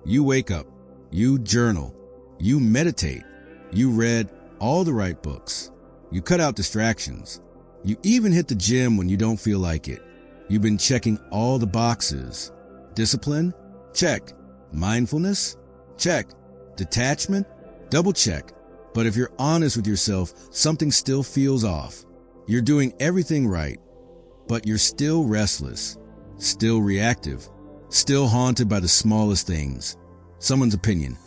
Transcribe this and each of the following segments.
You wake up, you journal, you meditate, you read all the right books, you cut out distractions, you even hit the gym when you don't feel like it. You've been checking all the boxes. Discipline? Check. Mindfulness? Check. Detachment? Double check. But if you're honest with yourself, something still feels off. You're doing everything right, but you're still restless, still reactive, still haunted by the smallest things. Someone's opinion,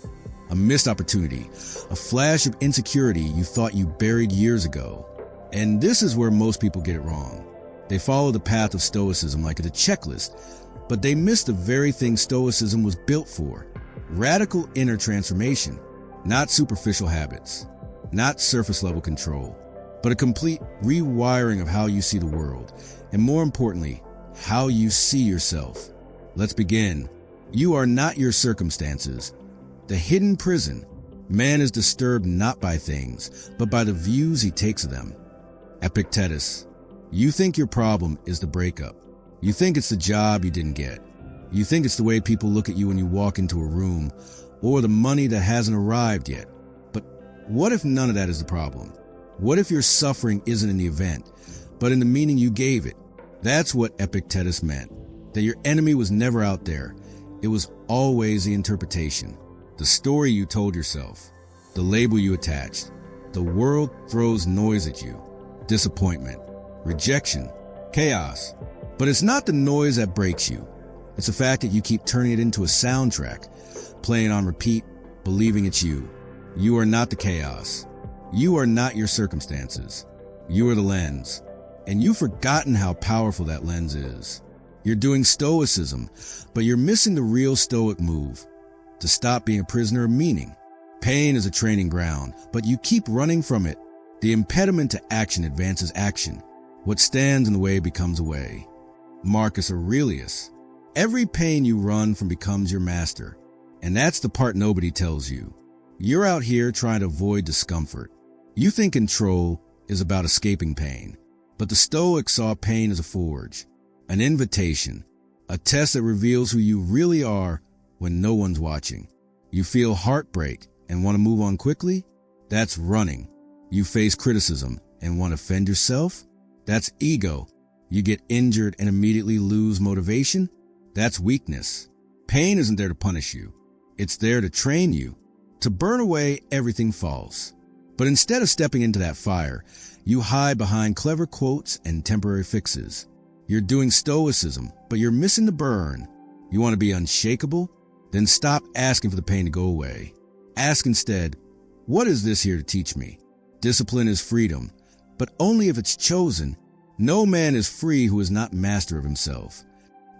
a missed opportunity, a flash of insecurity you thought you buried years ago. And this is where most people get it wrong. They follow the path of Stoicism like it's a checklist, but they miss the very thing Stoicism was built for. Radical inner transformation, not superficial habits, not surface-level control, but a complete rewiring of how you see the world, and more importantly, how you see yourself. Let's begin. You are not your circumstances. The hidden prison. Man is disturbed not by things, but by the views he takes of them. Epictetus. You think your problem is the breakup. You think it's the job you didn't get. You think it's the way people look at you when you walk into a room, or the money that hasn't arrived yet. But what if none of that is the problem? What if your suffering isn't in the event, but in the meaning you gave it? That's what Epictetus meant, that your enemy was never out there. It was always the interpretation, the story you told yourself, the label you attached. The world throws noise at you, disappointment, rejection, chaos. But it's not the noise that breaks you. It's the fact that you keep turning it into a soundtrack, playing on repeat, believing it's you. You are not the chaos. You are not your circumstances. You are the lens. And you've forgotten how powerful that lens is. You're doing Stoicism, but you're missing the real Stoic move, to stop being a prisoner of meaning. Pain is a training ground, but you keep running from it. The impediment to action advances action. What stands in the way becomes a way. Marcus Aurelius. Every pain you run from becomes your master. And that's the part nobody tells you. You're out here trying to avoid discomfort. You think control is about escaping pain. But the Stoics saw pain as a forge, an invitation, a test that reveals who you really are when no one's watching. You feel heartbreak and want to move on quickly? That's running. You face criticism and want to defend yourself? That's ego. You get injured and immediately lose motivation? That's weakness. Pain isn't there to punish you. It's there to train you. To burn away everything false. But instead of stepping into that fire, you hide behind clever quotes and temporary fixes. You're doing Stoicism, but you're missing the burn. You want to be unshakable? Then stop asking for the pain to go away. Ask instead, what is this here to teach me? Discipline is freedom, but only if it's chosen. No man is free who is not master of himself.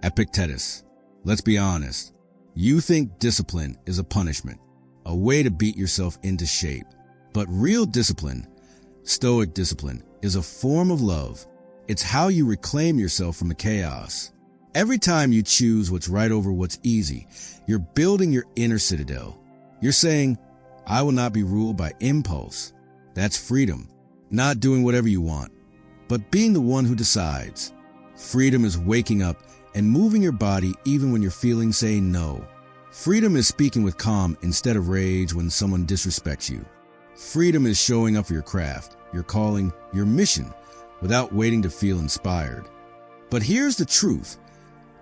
Epictetus. Let's be honest. You think discipline is a punishment, a way to beat yourself into shape. But real discipline, Stoic discipline, is a form of love. It's how you reclaim yourself from the chaos. Every time you choose what's right over what's easy, you're building your inner citadel. You're saying, I will not be ruled by impulse. That's freedom. Not doing whatever you want, but being the one who decides. Freedom is waking up and moving your body even when your feelings say no. Freedom is speaking with calm instead of rage when someone disrespects you. Freedom is showing up for your craft, your calling, your mission, without waiting to feel inspired. But here's the truth.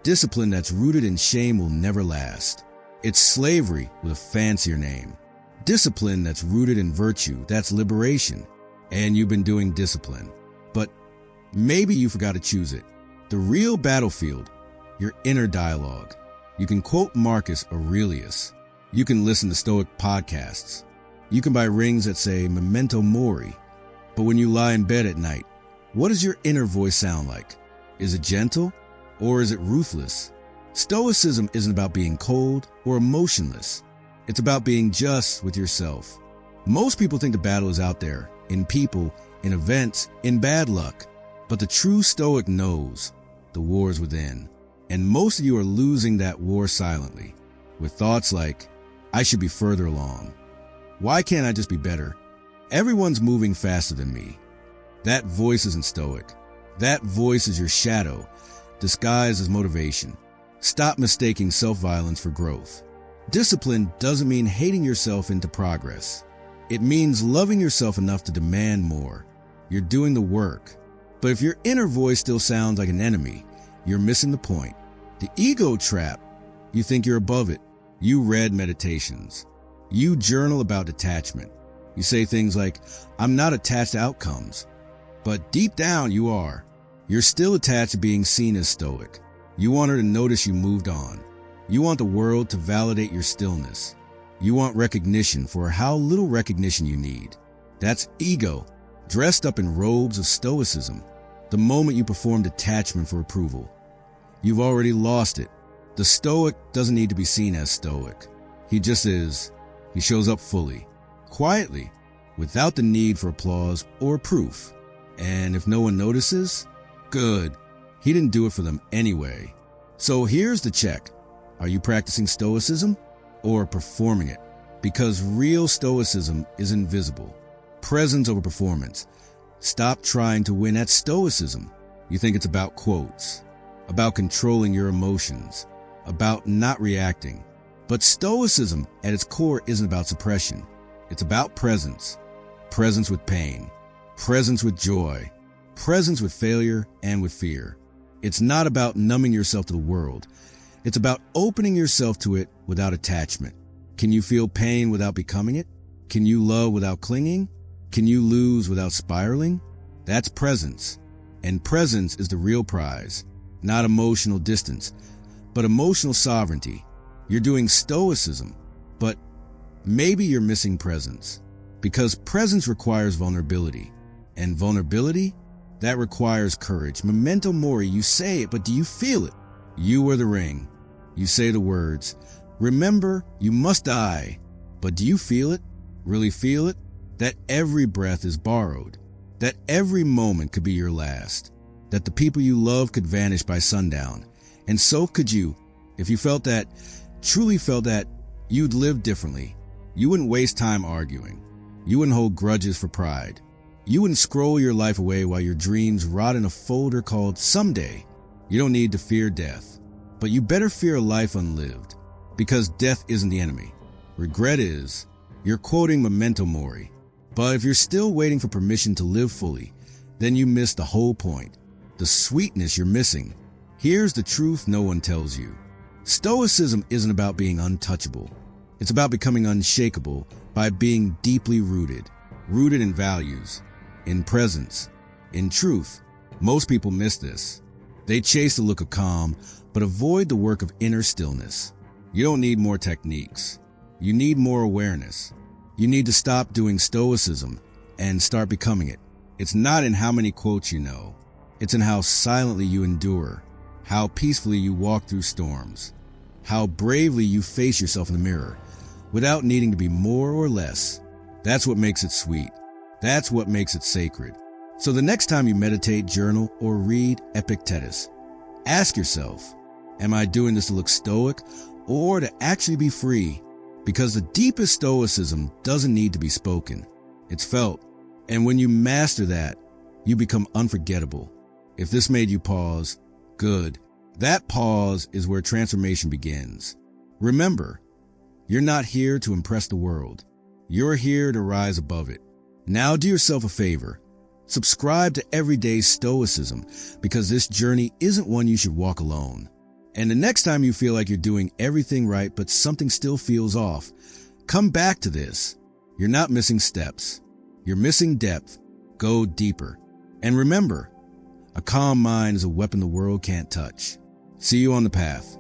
Discipline that's rooted in shame will never last. It's slavery with a fancier name. Discipline that's rooted in virtue, that's liberation. And you've been doing discipline. But maybe you forgot to choose it. The real battlefield, your inner dialogue. You can quote Marcus Aurelius. You can listen to Stoic podcasts. You can buy rings that say Memento Mori. But when you lie in bed at night, what does your inner voice sound like? Is it gentle or is it ruthless? Stoicism isn't about being cold or emotionless. It's about being just with yourself. Most people think the battle is out there, in people, in events, in bad luck. But the true Stoic knows the war is within. And most of you are losing that war silently, with thoughts like, I should be further along. Why can't I just be better? Everyone's moving faster than me. That voice isn't Stoic. That voice is your shadow, disguised as motivation. Stop mistaking self-violence for growth. Discipline doesn't mean hating yourself into progress. It means loving yourself enough to demand more. You're doing the work. But if your inner voice still sounds like an enemy, you're missing the point. The ego trap. You think you're above it. You read meditations. You journal about detachment. You say things like, I'm not attached to outcomes. But deep down you are. You're still attached to being seen as stoic. You want her to notice you moved on. You want the world to validate your stillness. You want recognition for how little recognition you need. That's ego, dressed up in robes of stoicism. The moment you perform detachment for approval, you've already lost it. The stoic doesn't need to be seen as stoic. He just is. He shows up fully, quietly, without the need for applause or proof. And if no one notices, good. He didn't do it for them anyway. So here's the check. Are you practicing stoicism or performing it? Because real stoicism is invisible. Presence over performance. Stop trying to win at stoicism. You think it's about quotes, about controlling your emotions, about not reacting. But stoicism at its core isn't about suppression. It's about presence. Presence with pain, presence with joy, presence with failure and with fear. It's not about numbing yourself to the world. It's about opening yourself to it without attachment. Can you feel pain without becoming it? Can you love without clinging? Can you lose without spiraling? That's presence. And presence is the real prize. Not emotional distance, but emotional sovereignty. You're doing stoicism, but maybe you're missing presence. Because presence requires vulnerability. And vulnerability? That requires courage. Memento mori, you say it, but do you feel it? You are the ring. You say the words, remember, you must die. But do you feel it? Really feel it? That every breath is borrowed. That every moment could be your last. That the people you love could vanish by sundown. And so could you. If you felt that, truly felt that, you'd live differently. You wouldn't waste time arguing. You wouldn't hold grudges for pride. You wouldn't scroll your life away while your dreams rot in a folder called someday. You don't need to fear death, but you better fear a life unlived, because death isn't the enemy. Regret is. You're quoting memento mori. But if you're still waiting for permission to live fully, then you miss the whole point. The sweetness you're missing. Here's the truth no one tells you. Stoicism isn't about being untouchable. It's about becoming unshakable by being deeply rooted in values, in presence, in truth. Most people miss this. They chase the look of calm, but avoid the work of inner stillness. You don't need more techniques. You need more awareness. You need to stop doing stoicism and start becoming it. It's not in how many quotes you know. It's in how silently you endure, how peacefully you walk through storms, how bravely you face yourself in the mirror without needing to be more or less. That's what makes it sweet. That's what makes it sacred. So the next time you meditate, journal, or read Epictetus, ask yourself, am I doing this to look stoic or to actually be free? Because the deepest stoicism doesn't need to be spoken. It's felt. And when you master that, you become unforgettable. If this made you pause, good. That pause is where transformation begins. Remember, you're not here to impress the world. You're here to rise above it. Now do yourself a favor. Subscribe to Everyday Stoicism, because this journey isn't one you should walk alone. And the next time you feel like you're doing everything right but something still feels off, come back to this. You're not missing steps. You're missing depth. Go deeper. And remember, a calm mind is a weapon the world can't touch. See you on the path.